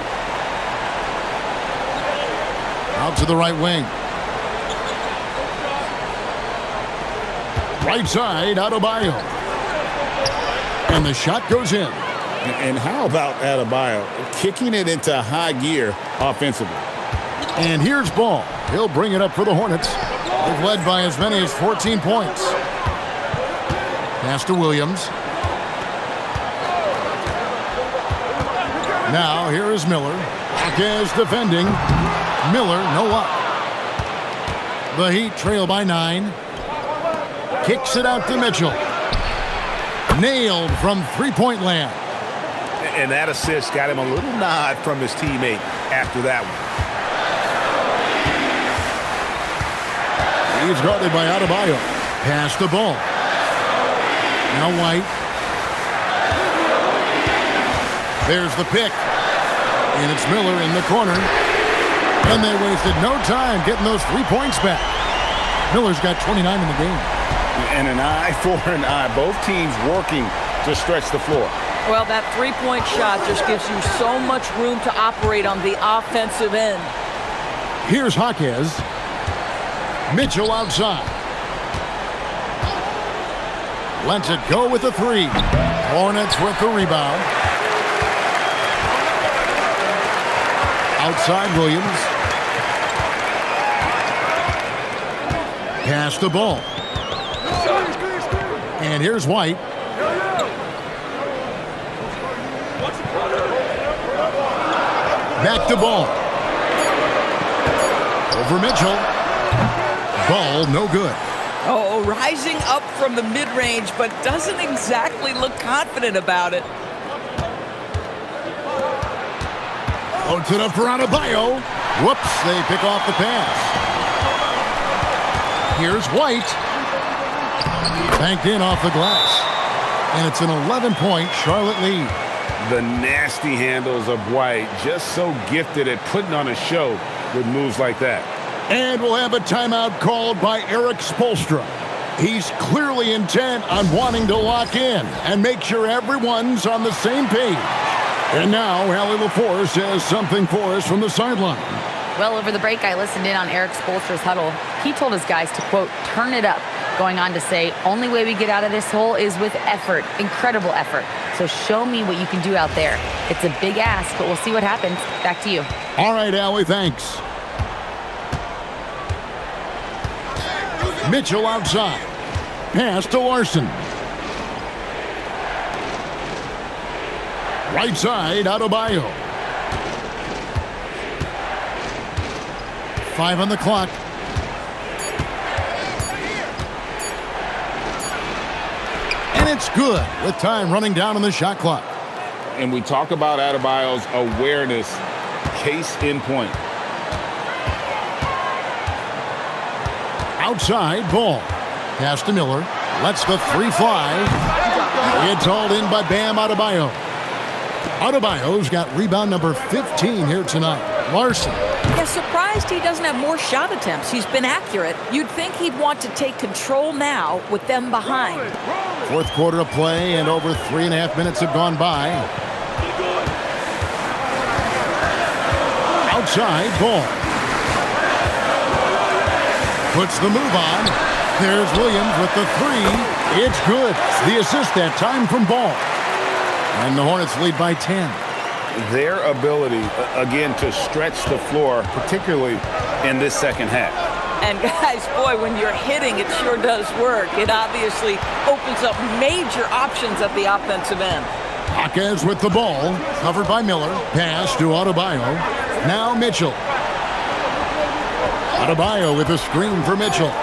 Out to the right wing. Right side, Adebayo. And the shot goes in. And how about Adebayo kicking it into high gear offensively? And here's Ball. He'll bring it up for the Hornets. They've led by as many as 14 points. Pass to Williams. Now here is Miller. Jaquez defending. Miller, no luck. The Heat trail by 9. Kicks it out to Mitchell. Nailed from three-point land. And that assist got him a little nod from his teammate after that one. He's guarded by Adebayo. Pass the ball. Now White. There's the pick. And it's Miller in the corner. And they wasted no time getting those 3 points back. Miller's got 29 in the game. And an eye for an eye. Both teams working to stretch the floor. Well, that three-point shot just gives you so much room to operate on the offensive end. Here's Jaquez. Mitchell outside. Lets it go with the three. Hornets with the rebound. Outside Williams. Pass the ball. And here's White. Back to Ball. Over Mitchell. Ball no good. Oh, rising up from the mid-range, but doesn't exactly look confident about it. Floats it up for Adebayo. Whoops, they pick off the pass. Here's White. Banked in off the glass. And it's an 11-point Charlotte lead. The nasty handles of White, just so gifted at putting on a show with moves like that. And we'll have a timeout called by Eric Spoelstra. He's clearly intent on wanting to lock in and make sure everyone's on the same page. And now, Allie LaForce has something for us from the sideline. Well, over the break, I listened in on Eric Spoelstra's huddle. He told his guys to, quote, turn it up, going on to say, only way we get out of this hole is with effort, incredible effort. So show me what you can do out there. It's a big ask, but we'll see what happens. Back to you. All right, Allie, thanks. Mitchell outside. Pass to Larson. Right side, Adebayo. 5 on the clock. And it's good with time running down on the shot clock. And we talk about Adebayo's awareness. Case in point. Outside, Ball. Pass to Miller. Lets the three fly. It's hauled in by Bam Adebayo. Adebayo's got rebound number 15 here tonight. Larson. Yeah, surprised he doesn't have more shot attempts. He's been accurate. You'd think he'd want to take control now with them behind. Fourth quarter of play and over 3.5 minutes have gone by. Outside, Ball. Puts the move on. There's Williams with the three. It's good. The assist that time from Ball. And the Hornets lead by 10. Their ability, again, to stretch the floor, particularly in this second half. And guys, boy, when you're hitting, it sure does work. It obviously opens up major options at the offensive end. Jaquez with the ball, covered by Miller. Pass to Adebayo. Now Mitchell. Adebayo with a screen for Mitchell.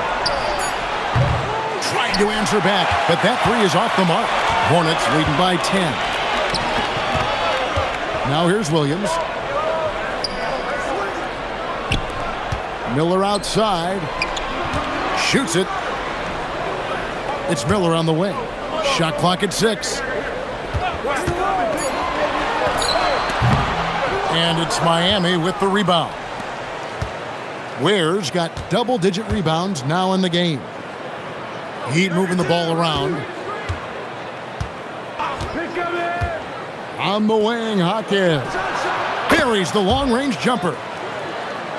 Tried to answer back, but that three is off the mark. Hornets leading by 10. Now here's Williams. Miller outside. Shoots it. It's Miller on the wing. Shot clock at 6. And it's Miami with the rebound. Ware's got double-digit rebounds now in the game. Heat moving the ball around. On the wing, Jaquez. Buries the long-range jumper.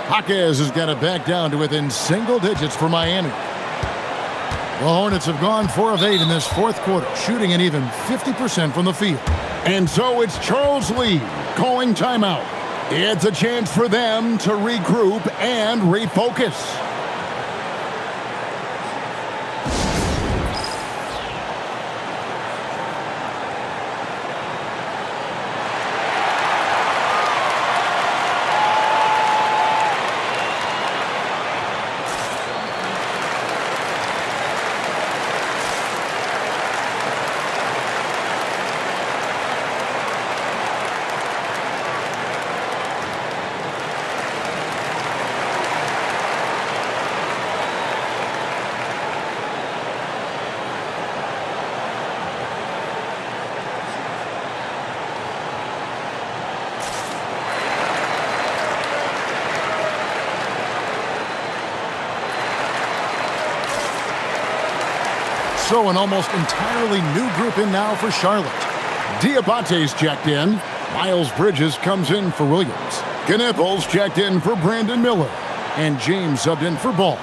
Jaquez has got it back down to within single digits for Miami. The Hornets have gone 4 of 8 in this fourth quarter, shooting an even 50% from the field. And so it's Charles Lee calling timeout. It's a chance for them to regroup and refocus. So an almost entirely new group in now for Charlotte. Diabate's checked in. Miles Bridges comes in for Williams. Knipples checked in for Brandon Miller. And James subbed in for Ball.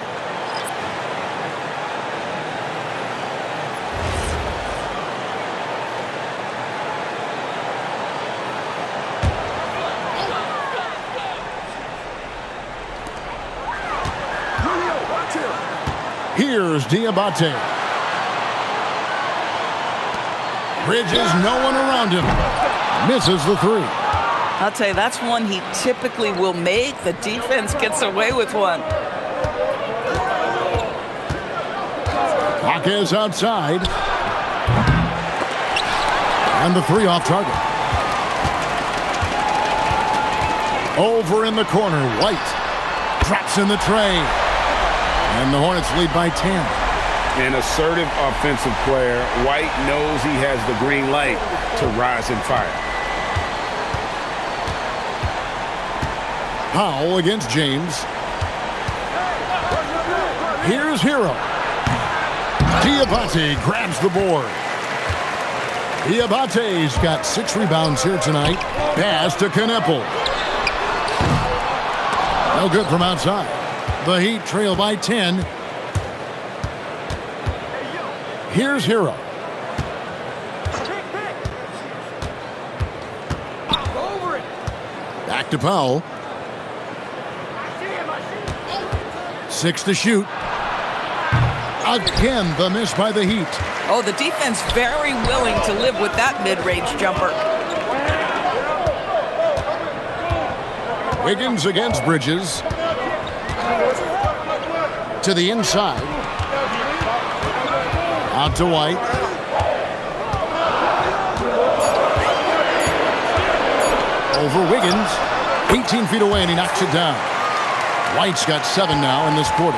Here's Diabate. Bridges, no one around him. Misses the three. I'll tell you, that's one he typically will make. The defense gets away with one. Jaquez outside. And the three off target. Over in the corner, White. Drops in the tray. And the Hornets lead by 10. An assertive offensive player. White knows he has the green light to rise and fire. Powell against James. Here's Hero. Diabate grabs the board. Diabate's got 6 rebounds here tonight. Pass to Knippel. No good from outside. The Heat trail by 10. Here's Hero. Back to Powell. 6 to shoot. Again, the miss by the Heat. Oh, the defense very willing to live with that mid-range jumper. Wiggins against Bridges. To the inside. Out to White. Over Wiggins. 18 feet away, and he knocks it down. White's got 7 now in this quarter.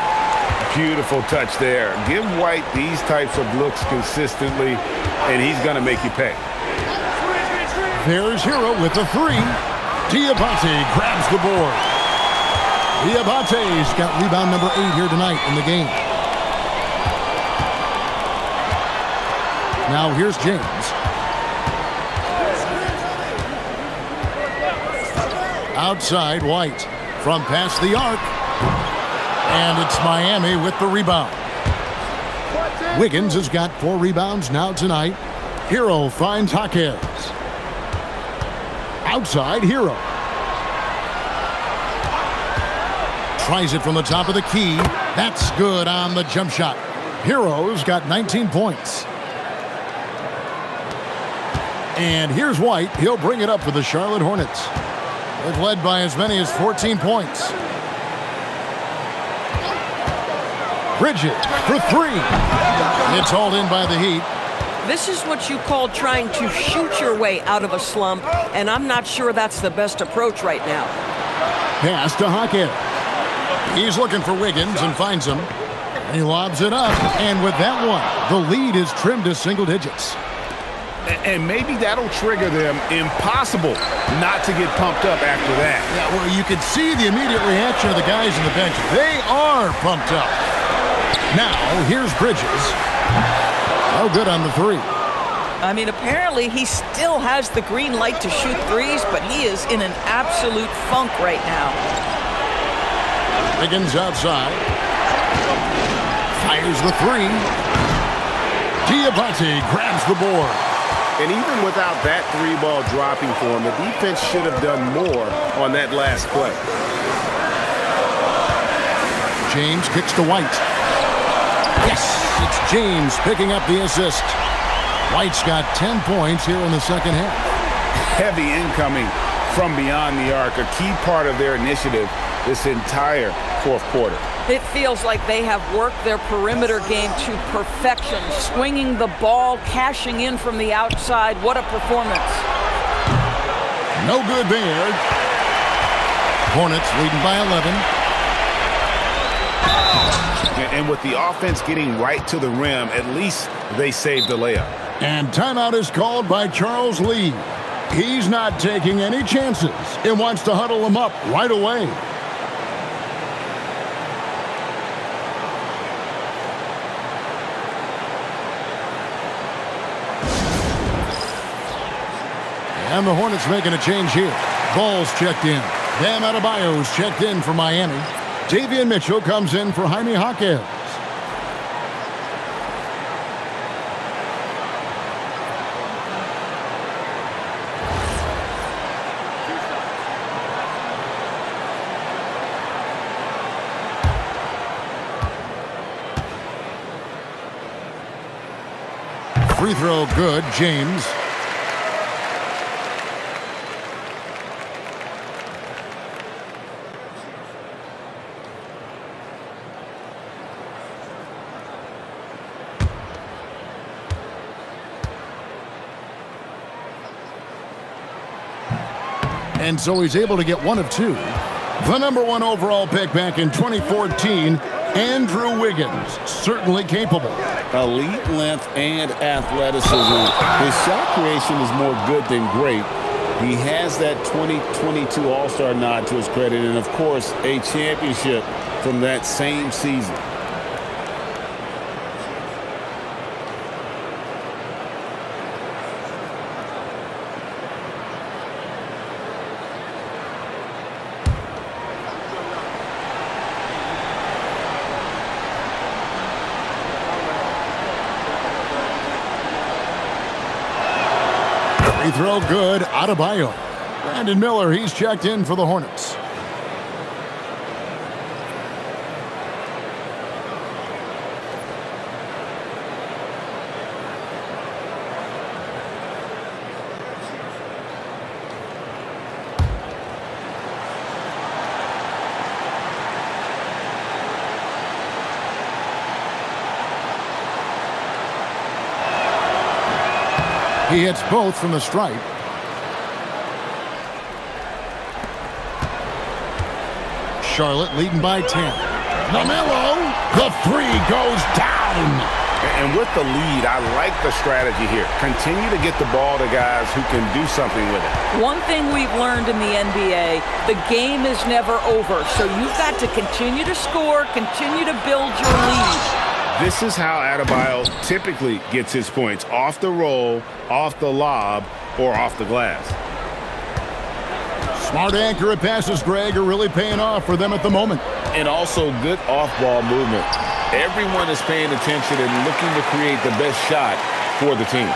Beautiful touch there. Give White these types of looks consistently, and he's going to make you pay. There's Hero with the 3. Diabate grabs the board. Diabate's got rebound number 8 here tonight in the game. Now here's James. Outside, White from past the arc. And it's Miami with the rebound. Wiggins has got 4 rebounds now tonight. Hero finds Jaquez. Outside, Hero. Tries it from the top of the key. That's good on the jump shot. Hero's got 19 points. And here's White. He'll bring it up for the Charlotte Hornets. They've led by as many as 14 points. Bridges for 3. It's hauled in by the Heat. This is what you call trying to shoot your way out of a slump, and I'm not sure that's the best approach right now. Pass to Jaquez. He's looking for Wiggins and finds him. And he lobs it up, and with that one, the lead is trimmed to single digits. And maybe that'll trigger them. Impossible not to get pumped up after that. Yeah, well, you can see the immediate reaction of the guys in the bench. They are pumped up. Now, here's Bridges. Oh, good on the 3. I mean, apparently he still has the green light to shoot threes, but he is in an absolute funk right now. Wiggins outside. Fires the 3. Diabate grabs the board. And even without that 3-ball dropping for him, the defense should have done more on that last play. James kicks to White. Yes, it's James picking up the assist. White's got 10 points here in the second half. Heavy incoming from beyond the arc, a key part of their initiative this entire fourth quarter. It feels like they have worked their perimeter game to perfection, swinging the ball, cashing in from the outside. What a performance. No good there. Hornets leading by 11. And with the offense getting right to the rim, at least they saved the layup. And timeout is called by Charles Lee. He's not taking any chances and wants to huddle them up right away. And the Hornets making a change here. Ball's checked in. Bam Adebayo's checked in for Miami. Davion Mitchell comes in for Jaime Jaquez. Free throw good, James. And so he's able to get one of two. The number 1 overall pick back in 2014, Andrew Wiggins, certainly capable. Elite length and athleticism. His shot creation is more good than great. He has that 2022 All-Star nod to his credit, and of course, a championship from that same season. Free throw good, Adebayo. Brandon Miller, he's checked in for the Hornets. He hits both from the stripe. Charlotte leading by 10. LaMelo, the three goes down. And with the lead, I like the strategy here. Continue to get the ball to guys who can do something with it. One thing we've learned in the NBA, the game is never over. So you've got to continue to score, continue to build your lead. This is how Adebayo typically gets his points. Off the roll, off the lob, or off the glass. Smart accurate passes, Greg, are really paying off for them at the moment. And also good off-ball movement. Everyone is paying attention and looking to create the best shot for the team.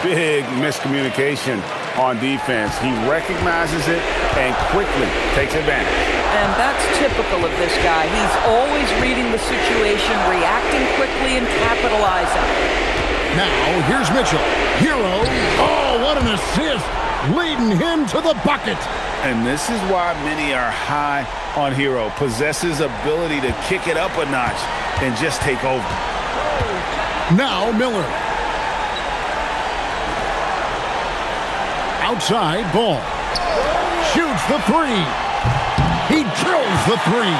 Big miscommunication on defense. He recognizes it and quickly takes advantage. And that's typical of this guy. He's always reading the situation, reacting quickly, and capitalizing. Now, here's Mitchell. Hero. Oh, what an assist. Leading him to the bucket. And this is why many are high on Hero. Possesses ability to kick it up a notch and just take over. Now, Miller. Outside, ball. Shoots the three. He drills the three.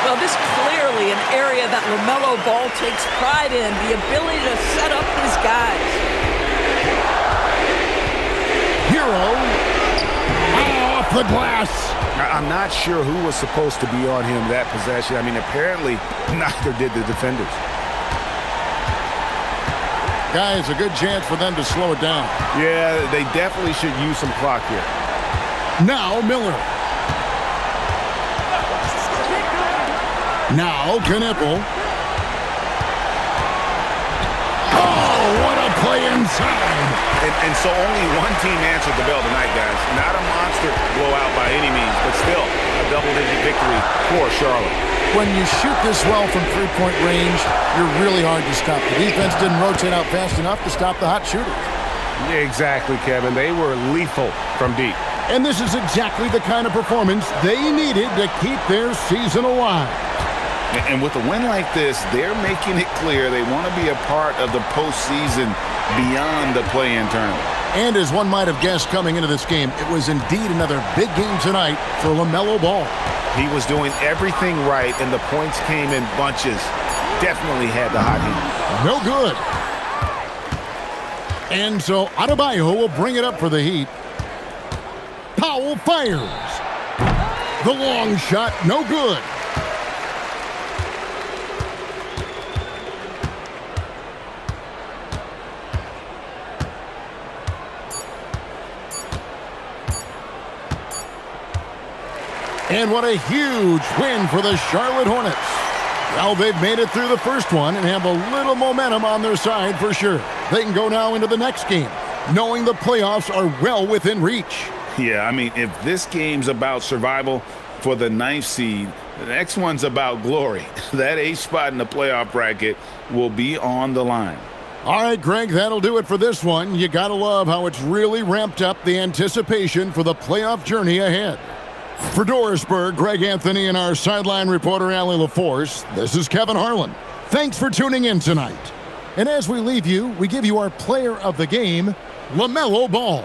Well, this clearly an area that LaMelo Ball takes pride in, the ability to set up his guys. Hero. Off the glass. I'm not sure who was supposed to be on him that possession. I mean, apparently neither did the defenders. Guys, a good chance for them to slow it down. Yeah, they definitely should use some clock here. Now, Miller. Now, Knippel. Oh, what a play inside. And so only one team answered the bell tonight, guys. Not a monster blowout by any means, but still a double-digit victory for Charlotte. When you shoot this well from three-point range, you're really hard to stop. The defense didn't rotate out fast enough to stop the hot shooters. Exactly, Kevin. They were lethal from deep. And this is exactly the kind of performance they needed to keep their season alive. And with a win like this, they're making it clear they want to be a part of the postseason beyond the play-in tournament. And as one might have guessed coming into this game, it was indeed another big game tonight for LaMelo Ball. He was doing everything right, and the points came in bunches. Definitely had the hot hand. No good. And so Adebayo will bring it up for the Heat. Powell fires. The long shot, no good. And what a huge win for the Charlotte Hornets. Well, they've made it through the first one and have a little momentum on their side for sure. They can go now into the next game, knowing the playoffs are well within reach. Yeah, I mean, if this game's about survival for the 9th seed, the next one's about glory. That 8th spot in the playoff bracket will be on the line. All right, Greg, that'll do it for this one. You got to love how it's really ramped up the anticipation for the playoff journey ahead. For Dorisburg, Greg Anthony, and our sideline reporter, Allie LaForce, this is Kevin Harlan. Thanks for tuning in tonight. And as we leave you, we give you our player of the game, LaMelo Ball.